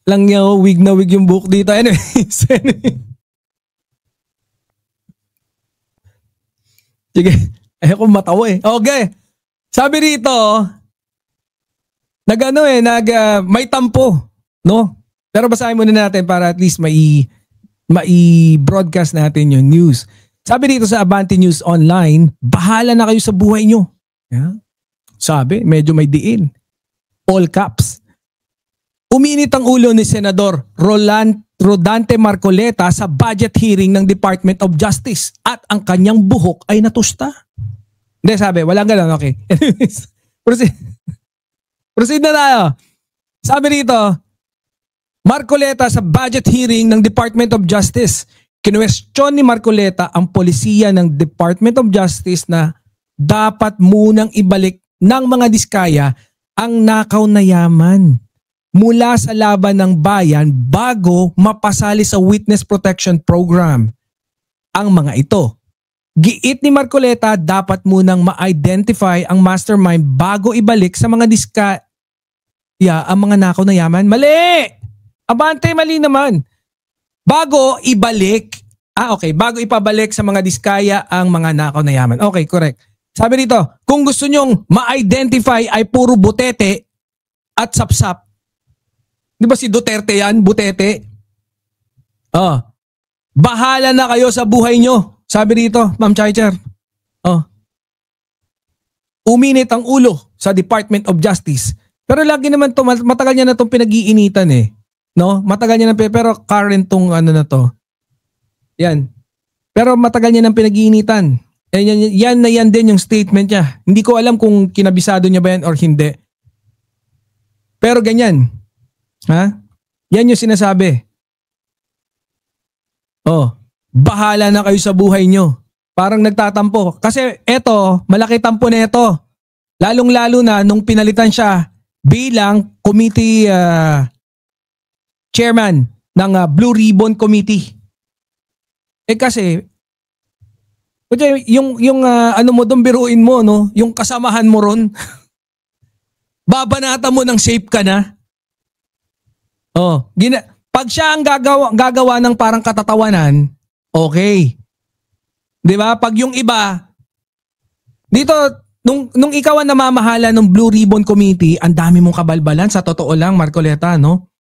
lang niya, wig na wig yung buhok dito. Anyways. Sige, ayaw ko matawa eh. Okay. Sabi rito, may tampo, no? Pero basahin muna natin para at least mai-broadcast natin yung news. Sabi dito sa Abante News Online, bahala na kayo sa buhay nyo. Yeah. Sabi, medyo may diin. All caps. Uminit ang ulo ni Senador Rodante Marcoleta sa budget hearing ng Department of Justice at ang kanyang buhok ay natusta. Hindi, sabi, walang ganun. Okay. Proceed na tayo. Sabi dito, Marcoleta sa budget hearing ng Department of Justice. Kinwestiyon ni Marcoleta ang polisiya ng Department of Justice na dapat munang ibalik ng mga diskaya ang nakaw na yaman mula sa laban ng bayan bago mapasali sa Witness Protection Program. Ang mga ito. Giit ni Marcoleta dapat munang ma-identify ang mastermind bago ibalik sa mga diskaya ang mga nakaw na yaman. Mali! Abante, mali naman. Bago ibalik. Okay. Bago ipabalik sa mga diskaya ang mga nakaw na yaman. Okay, correct. Sabi dito, kung gusto nyong ma-identify ay puro butete at sapsap. Di ba si Duterte yan? Butete. Bahala na kayo sa buhay nyo. Sabi dito, Ma'am Chaichar. Uminit ang ulo sa Department of Justice. Pero lagi naman to, matagal niya na itong pinag-iinitan eh. No? Matagal niya na, pero current tong ano na to. Yan. Pero matagal niya nang pinag-iinitan. Yan din yung statement niya. Hindi ko alam kung kinabisado niya ba yan or hindi. Pero ganyan. Ha? Yan yung sinasabi. Bahala na kayo sa buhay nyo. Parang nagtatampo. Kasi eto, malaki tampo na ito. Lalong-lalo na nung pinalitan siya bilang committee chairman ng Blue Ribbon Committee. Kasi yung ano mo doon, biruin mo, no? Yung kasamahan mo ron. Babanata mo ng shape ka na. Pag siya ang gagawa ng parang katatawanan, okay. 'Di ba? Pag yung iba dito nung ikaw ang namamahala ng Blue Ribbon Committee, ang dami mong kabalbalan sa totoo lang, Marcoleta, no?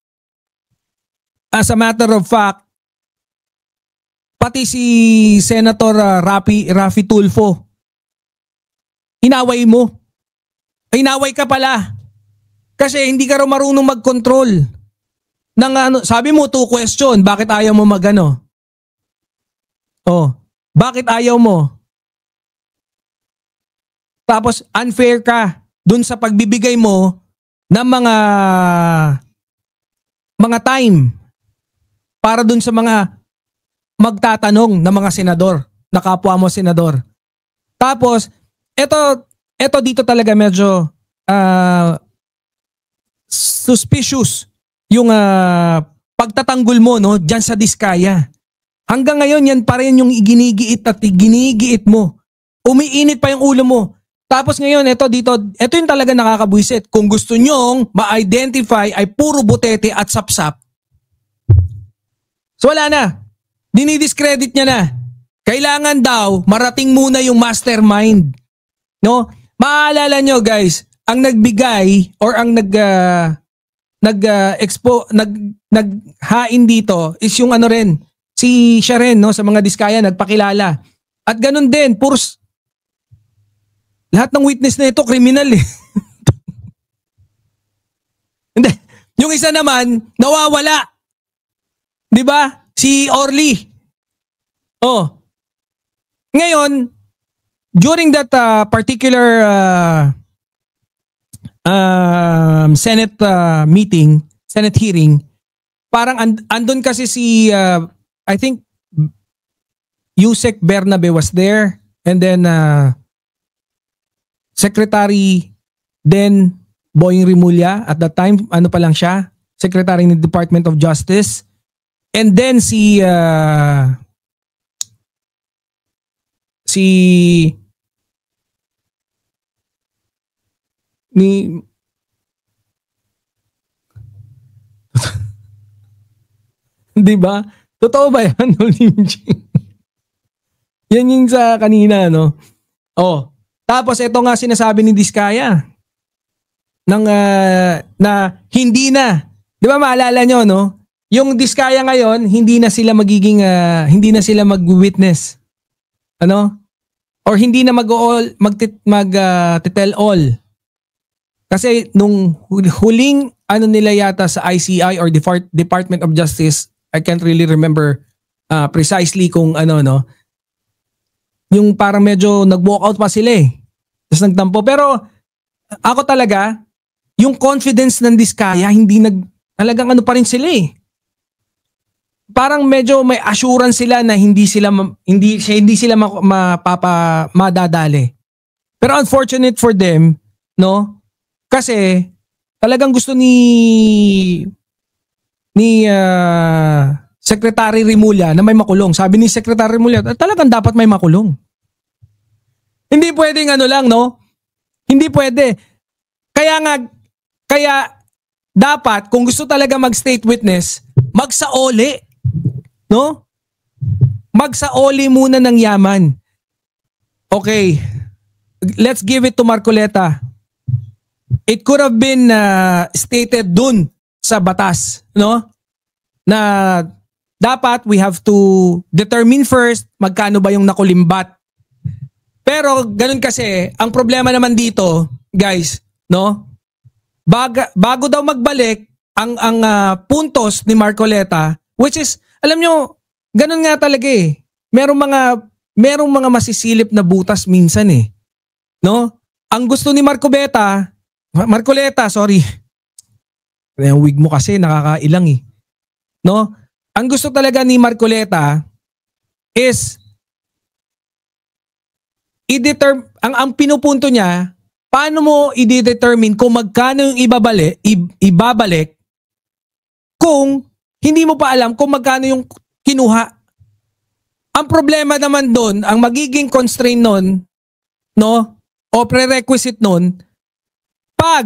As a matter of fact, pati si Senator Raffy Tulfo, inaway mo. Inaway ka pala. Kasi hindi ka raw marunong mag-control. Sabi mo, 2 question, bakit ayaw mo magano? Bakit ayaw mo? Tapos unfair ka dun sa pagbibigay mo ng mga time para dun sa mga magtatanong na mga senador, na kapwa mo senador. Tapos, eto dito talaga medyo suspicious yung pagtatanggol mo, no, diyan sa diskaya. Hanggang ngayon yan pa rin yung ginigiit mo. Umiinit pa yung ulo mo. Tapos ngayon, ito yung talaga nakakabwisit. Kung gusto nyong ma-identify ay puro butete at sapsap. So wala na. Dinidiscredit niya na. Kailangan daw marating muna yung mastermind. No? Maalala nyo guys, ang nagbigay or ang naghain dito is yung ano rin, si siya rin, no, sa mga diskaya nagpakilala. At ganun din, lahat ng witness na ito kriminal eh. Hindi, yung isa naman nawawala. 'Di ba? Si Orly. Ngayon, during that particular Senate meeting, Senate hearing, parang andun kasi si I think Yusek Bernabe was there, and then Secretary then Boying Rimulya at that time, ano pa lang siya, Secretary ng Department of Justice, and then si Di ba? Totoo ba yan? Yan yung sa kanina, no? Oh. Tapos ito nga sinasabi ni Diskaya na hindi na. Di ba maalala nyo, no? Yung Diskaya ngayon, hindi na sila magiging, hindi na sila mag-witness. Ano? Or hindi na mag-tell all. Kasi nung huling nila yata sa ICI or Department of Justice, I can't really remember precisely kung no? Yung parang medyo nag-walkout pa sila eh. Tapos nagtampo. Pero ako talaga, yung confidence ng Diskaya, talagang pa rin sila eh. Parang medyo may assurance sila na hindi sila madadali. Pero unfortunate for them, no? Kasi talagang gusto ni Secretary Rimulya na may makulong. Sabi ni Secretary Rimulya, talagang dapat may makulong. Hindi pwedeng lang, no? Hindi pwede. Kaya dapat kung gusto talaga mag-state witness, magsaoli. No? Magsaoli muna ng yaman. Okay. Let's give it to Marcoleta. It could have been stated dun sa batas, no? Na dapat we have to determine first magkano ba yung nakulimbat. Pero ganun kasi, ang problema naman dito, guys, no? Bago daw magbalik ang puntos ni Marcoleta, which is, alam nyo, ganun nga talaga eh. Merong mga masisilip na butas minsan eh. No? Ang gusto ni Marcoleta, sorry. Yung wig mo kasi nakakailang eh. No? Ang gusto talaga ni Marcoleta is ang pinupunto niya, paano mo i-determine kung magkano yung ibabalik kung hindi mo pa alam kung magkano yung kinuha. Ang problema naman doon, ang magiging constraint nun, no, o prerequisite nun, pag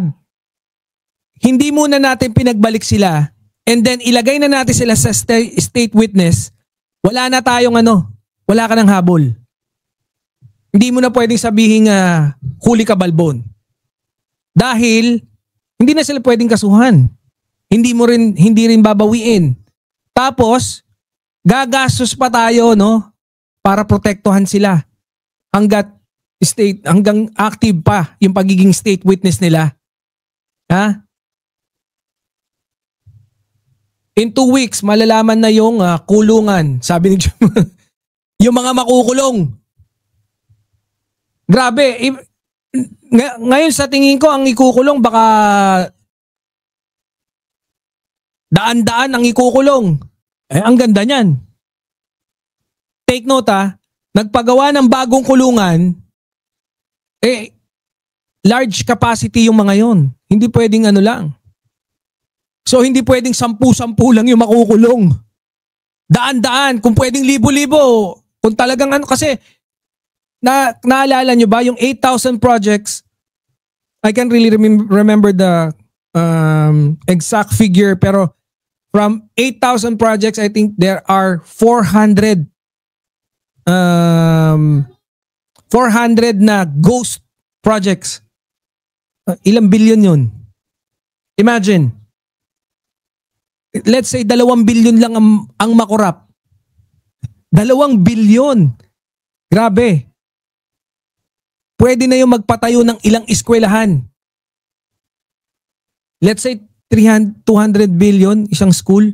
hindi muna natin pinagbalik sila and then ilagay na natin sila sa state witness, wala na tayong wala ka ng habol. Hindi mo na pwedeng sabihin huli ka balbon. Dahil hindi na sila pwedeng kasuhan. Hindi rin babawiin. Tapos gagastos pa tayo, no, para protektuhan sila hanggang active pa yung pagiging state witness nila. Ha? In 2 weeks malalaman na yung kulungan, sabi ni yung mga makukulong. Grabe, ngayon sa tingin ko ang ikukulong baka daan-daan ang ikukulong. Ang ganda niyan. Take note nagpagawa ng bagong kulungan, large capacity yung mga yon. Hindi pwedeng lang. So hindi pwedeng 10-10 lang yung makukulong. Daan-daan, kung pwedeng libo-libo. Kung talagang kasi, naalala nyo ba yung 8,000 projects, I can't really remember the exact figure, pero from 8,000 projects, I think there are 400 na ghost projects. Ilang billion yun? Imagine. Let's say 2 billion lang ang makurap. 2 billion. Grabe. Pwede na yung magpatayo ng ilang eskwelahan. Let's say 200 billion isang school.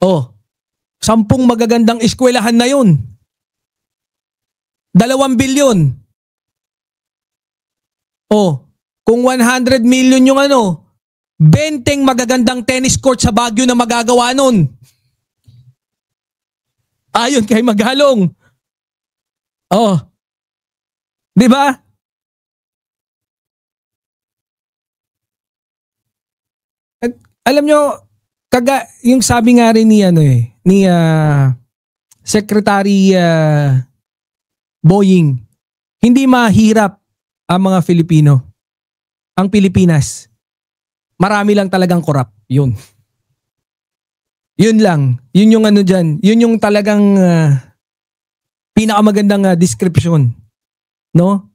10 magagandang eskwelahan na yun. 2 billion. Kung 100 million yung 20 magagandang tennis court sa Baguio na magagawa nun. Ayon kay Magalong. Di ba? At alam nyo, yung sabi nga rin ni Secretary Boying, hindi mahirap ang mga Filipino. Ang Pilipinas. Marami lang talagang korap. Yun. Yun lang. Yun yung ano dyan. Yun yung talagang pinakamagandang description. No?